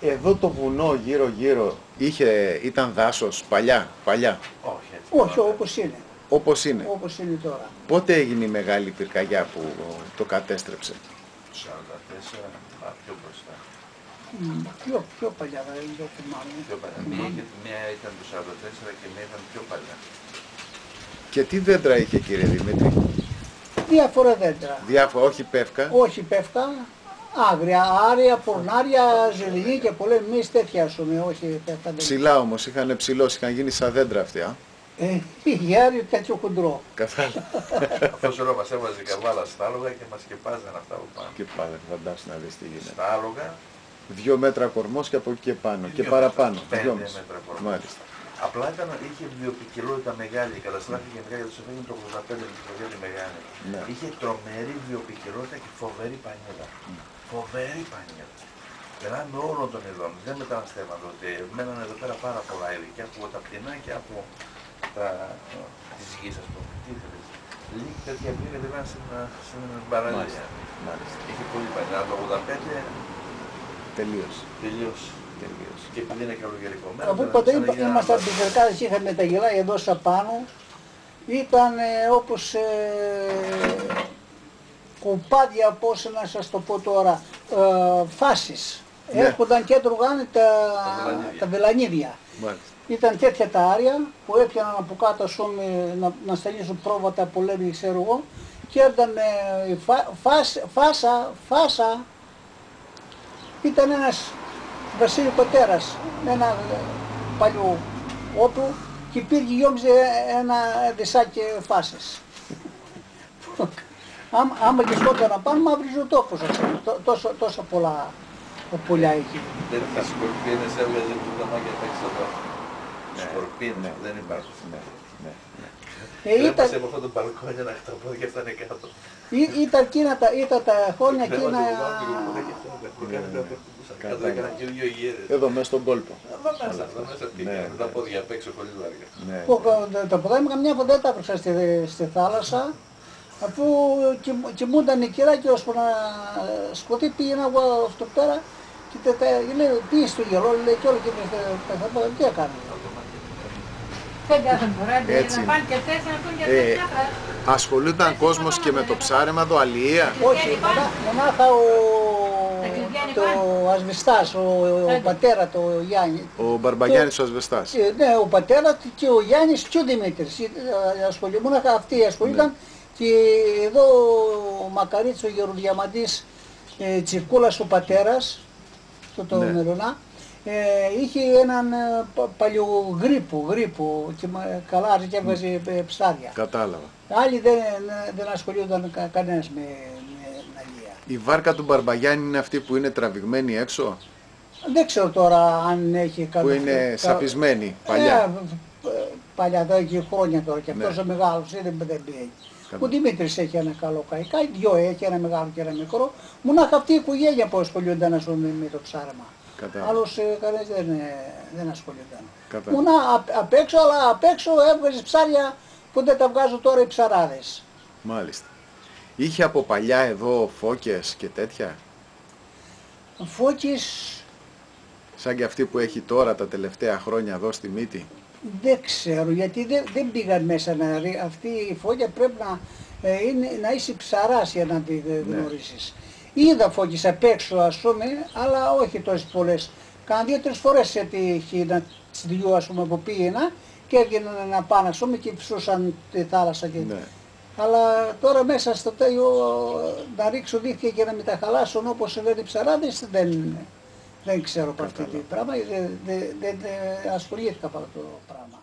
Εδώ το βουνό γύρω-γύρω ήταν δάσος παλιά. Όχι, όπως είναι. Όπως είναι. Όπως είναι τώρα. Πότε έγινε η μεγάλη πυρκαγιά που το κατέστρεψε? 44, πιο μπροστά. Πιο παλιά, δεν το θυμάμαι. Πιο παλιά. Μία ήταν το 44 και μία ήταν πιο παλιά. Και τι δέντρα είχε, κύριε Δημήτρη? Διάφορα δέντρα. Όχι πεύκα. Όχι πεύκα. Άγρια, άρια, πορνάρια, ζελινή και πολλές εμείς τέτοια ασούμε, όχι πεύκα. Ψηλά όμως, είχαν ψηλώσει, είχαν γίνει σαν δέντρα αυτοί, α. Είχε άριο τέτοιο χοντρό. Καθάλα. Αυτός όλο μας έβαζε καβάλα στα άλογα και μας σκεπάζαν αυτά από πάνω. Και πάλι, φαντάσου να δεις τι γίνεται. Στα άλογα. 2 μέτρα κορμός και από εκεί και πάνω. Και παραπάνω. 5 μέτρα κορμός. Μάλιστα. Απλά είχε βιοποικιλότητα μεγάλη, καταστράφηκε μεγάλη, το έφεγε το 85 με τη χρονιά τη μεγάλη. Ναι. Είχε τρομερή βιοποικιλότητα και φοβερή πανίδα. Φοβερή πανίδα. Περάμε όλων των ειδών, δεν μεταναστεύαν τότε. Μέναν εδώ πέρα πάρα πολλά είδη και από τα πτηνά και από τις γης, ας πούμε. Τι ήθελες. Λίγη τέτοια πήγα δεν στην παραλία. Είχε πολύ πανίδα. Το 85 τελείωσε. Και επειδή είναι καλογερικό μέρα. Από πότε ήμασταν πιζερκάδες, είχαμε τα γελάγια εδώ στα πάνω, ήταν όπως κοπάδια, πώς να σας το πω τώρα, φάσεις. Ναι. Έρχονταν και τρώγανε τα βελανίδια. Ήταν τέτοια τα άρια που έπιαναν από κάτω να στελίσουν πρόβατα, πολέμοι, ξέρω εγώ, και έρθαν φάσα. Ήταν ένας Βασίλειο πατέρας με ένα παλιό όπλο και πήγε γιόμιζε ένα δισάκι φάσες. Άμα και σκότωνα πάνω, μαύριζε ο τόπος, τόσα πολλά πουλιά εκεί. Δεν τα σκορπίνες έβγαζε που τα μάκια απ' έξω εδώ. Σκορπίνες, δεν υπάρχουν. Τρέπασε από αυτό το μπαλκόνια να χταπώ και αυτά είναι κάτω. Ήταν τα χρόνια εκείνα... Εδώ μέσα στον κόλπο. Εδώ μέσα πήγαινε, τα πόδια απ' έξω χωρίς βάρκα. Τα ποδά μου καμιά φορά δεν τα épρεξα στη θάλασσα, αφού κοιμούνταν οι κυράκοι ώσπου να σκοτεί, πήγαινα εγώ αυτό πέρα και λέει πήγε στο γελό, λέει κι όλο και πεθαμπόδα, τι έκανε. Έτσι. Ασχολούνταν κόσμος και με το ψάρεμα εδώ, αλληλεία? Όχι, μονάχα ο Ασβεστάς, ο πατέρα του Γιάννη. Ο Μπαρμπαγιάννης ο Ασβεστάς. Ναι, ο πατέρας και ο Γιάννης και ο Δημήτρης. Μονάχα αυτοί ασχολούνταν και εδώ ο Μακαρίτσος, ο Γεροδιαμαντής Τσιρκούλας, ο πατέρας, το Μελωνά, είχε έναν παλιό γρίπο και καλά άρχισε έβγαζε ψάρια. Κατάλαβα. Άλλοι δεν ασχολούνταν κανένας με αλληλεία. Η βάρκα του Μπαρμπαγιάννη είναι αυτή που είναι τραβηγμένη έξω? Δεν ξέρω τώρα αν έχει που είναι σαπισμένη, παλιά. Παλιά, εδώ έχει χρόνια τώρα και αυτός ο μεγάλος δεν πήγε. Ο Δημήτρης έχει ένα καλό καϊκάι, δυο έχει, ένα μεγάλο και ένα μικρό. Μονάχα αυτή η οικογένεια που ασχολούνταν με το ψάρεμα. Άλλος κανένας δεν ασχολούνταν. Μονά απ' έξω, αλλά απ' έξω έβγαζε ψάρια που δεν τα βγάζουν τώρα οι ψαράδες. Μάλιστα. Είχε από παλιά εδώ φώκες και τέτοια? Φώκες... Σαν και αυτή που έχει τώρα τα τελευταία χρόνια εδώ στη Μύτη? Δεν ξέρω, γιατί δεν πήγαν μέσα να ρίξουν. Αυτή η φώκια πρέπει να είσαι ψαράς για να τη γνωρίσεις. Είδα φώκες απ' έξω, ας πούμε, αλλά όχι τόσες πολλές. Κάνα 2-3 φορές έτυχε να τις δυο, ας πούμε, που πήγαινα και έβγαιναν να πάνε, ας πούμε, και ψούσαν τη θάλασσα. Αλλά τώρα μέσα στο τέλειο να ρίξουν δίχτυα και να μην τα χαλάσουν όπως λένε οι ψαράδες, δεν ξέρω από αυτή την πράγμα, δεν ασχολήθηκα από αυτό το πράγμα.